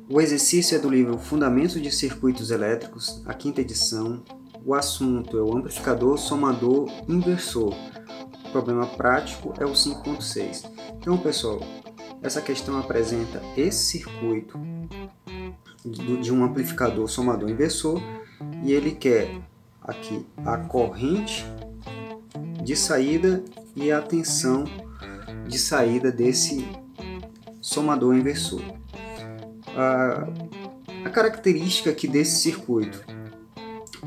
O exercício é do livro Fundamentos de Circuitos Elétricos, a 5ª edição. O assunto é o amplificador somador inversor. O problema prático é o 5.6. Então, pessoal, essa questão apresenta esse circuito de um amplificador somador inversor e ele quer aqui a corrente de saída e a tensão de saída desse somador inversor. A característica aqui desse circuito,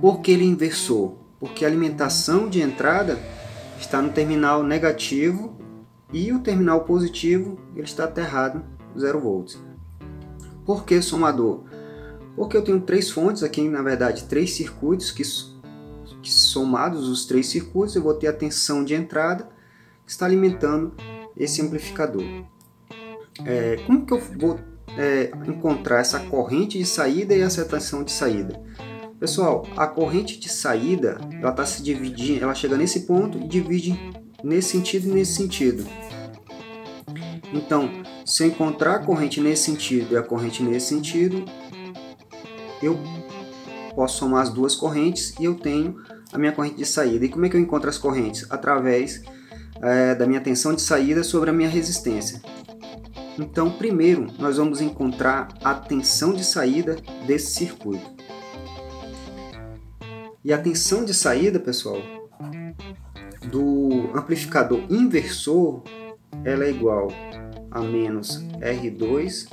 por que ele é inversor? Porque a alimentação de entrada está no terminal negativo e o terminal positivo ele está aterrado 0 volts. Por que somador? Porque eu tenho 3 fontes aqui, na verdade 3 circuitos que somados os 3 circuitos eu vou ter a tensão de entrada que está alimentando esse amplificador. Como que eu vou encontrar essa corrente de saída e essa tensão de saída? Pessoal, a corrente de saída ela está se dividindo, ela chega nesse ponto e divide nesse sentido e nesse sentido. Então, se eu encontrar a corrente nesse sentido e a corrente nesse sentido, eu posso somar as duas correntes e eu tenho a minha corrente de saída. E como é que eu encontro as correntes? Através da minha tensão de saída sobre a minha resistência. Então, primeiro, nós vamos encontrar a tensão de saída desse circuito. E a tensão de saída, pessoal, do amplificador inversor, ela é igual a menos R2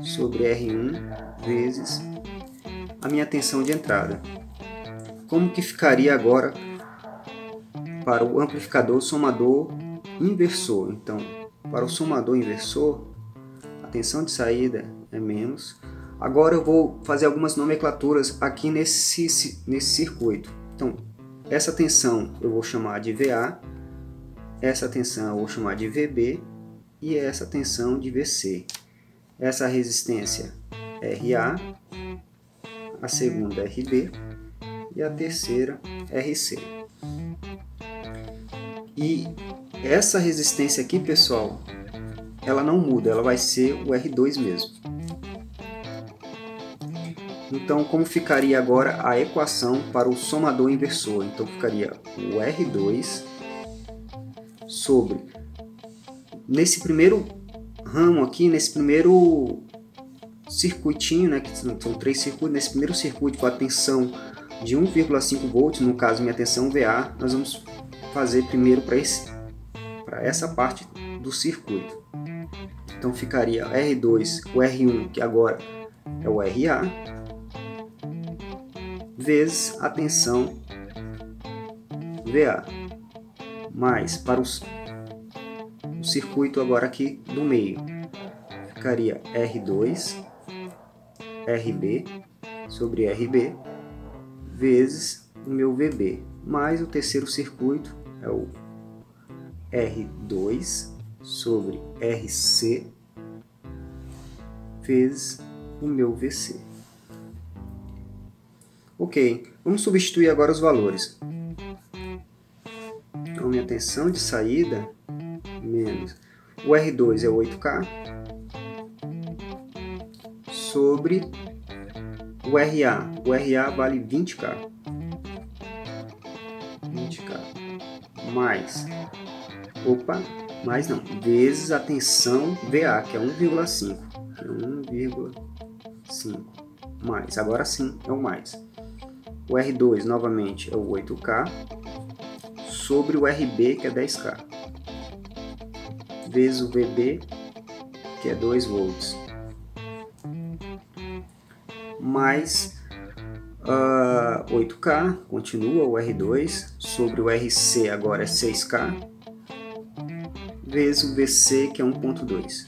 sobre R1 vezes a minha tensão de entrada. Como que ficaria agora para o amplificador somador inversor? Então, para o somador inversor, a tensão de saída é menos. Agora eu vou fazer algumas nomenclaturas aqui nesse circuito. Então, essa tensão eu vou chamar de VA, essa tensão eu vou chamar de VB e essa tensão de VC. Essa resistência RA, a segunda RB e a terceira RC. E essa resistência aqui, pessoal, ela não muda, ela vai ser o R2 mesmo. Então, como ficaria agora a equação para o somador inversor? Então, ficaria o R2 sobre, nesse primeiro ramo aqui, nesse primeiro circuitinho, né, que são 3 circuitos, nesse primeiro circuito com a tensão de 1,5 volts, no caso minha tensão VA, nós vamos fazer primeiro para essa parte do circuito. Então ficaria R2, o R1, que agora é o RA, vezes a tensão VA, mais para o circuito agora aqui do meio, ficaria R2, RB sobre RB, vezes o meu VB, mais o terceiro circuito é o R2 sobre RC, vezes o meu VC. Ok, vamos substituir agora os valores. Então, minha tensão de saída menos o R2 é 8K sobre o RA. O RA vale 20K. 20K mais, mais não, vezes a tensão VA, que é 1,5. Que é 1,5 mais, agora sim é o mais. O R2 novamente é o 8K sobre o RB, que é 10K, vezes o VB, que é 2 volts, mais 8K, continua o R2, sobre o RC agora é 6K, vezes o VC, que é 1.2.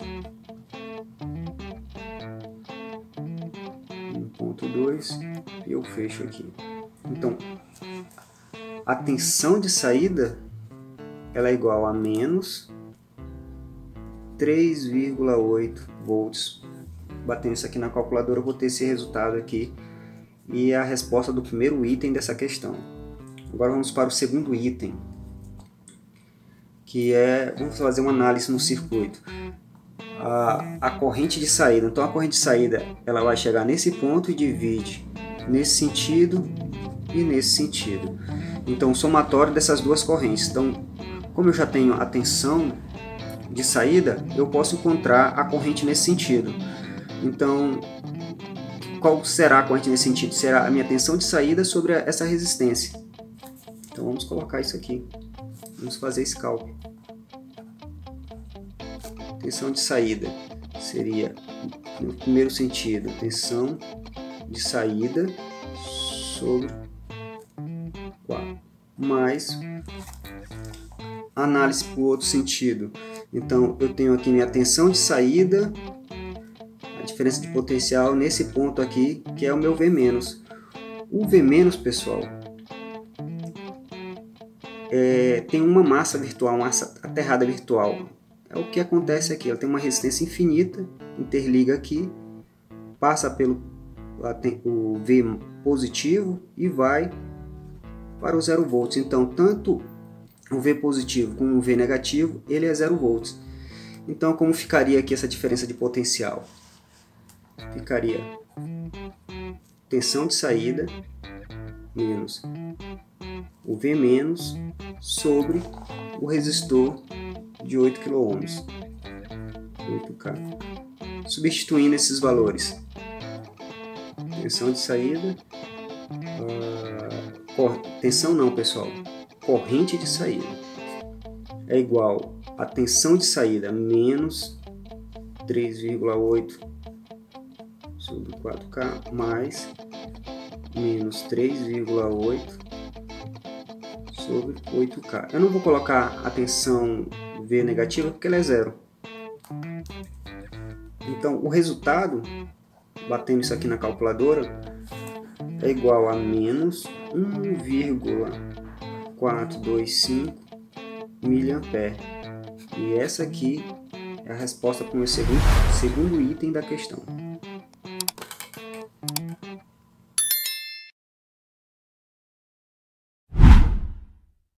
1.2 e eu fecho aqui. Então, a tensão de saída ela é igual a menos 3,8 volts. Batendo isso aqui na calculadora, eu vou ter esse resultado aqui e a resposta do primeiro item dessa questão. Agora vamos para o segundo item, que é, vamos fazer uma análise no circuito. a corrente de saída. Então a corrente de saída ela vai chegar nesse ponto e divide nesse sentido e nesse sentido. Então o somatório dessas duas correntes. Então, como eu já tenho a tensão de saída, eu posso encontrar a corrente nesse sentido. Então, qual será a corrente nesse sentido? Será a minha tensão de saída sobre essa resistência. Então vamos colocar isso aqui. Vamos fazer esse cálculo. Tensão de saída seria, no primeiro sentido, tensão de saída sobre 4, mais análise para o outro sentido. Então eu tenho aqui minha tensão de saída, a diferença de potencial nesse ponto aqui, que é o meu V-. O V-, pessoal, tem uma massa virtual, uma massa aterrada virtual. É o que acontece aqui, ela tem uma resistência infinita, interliga aqui, passa pelo o V positivo e vai para o 0 volts. Então, tanto o V positivo como o V negativo, ele é 0 volts. Então, como ficaria aqui essa diferença de potencial? Ficaria tensão de saída menos o V- sobre o resistor de 8 kΩ, 8K. Substituindo esses valores, tensão de saída, tensão não, pessoal, corrente de saída é igual a tensão de saída menos 3,8 sobre 4K mais menos 3,8 sobre 8K. Eu não vou colocar a tensão V negativa porque ela é 0. Então o resultado, batendo isso aqui na calculadora, é igual a menos 1,425 mA. E essa aqui é a resposta para o meu segundo item da questão.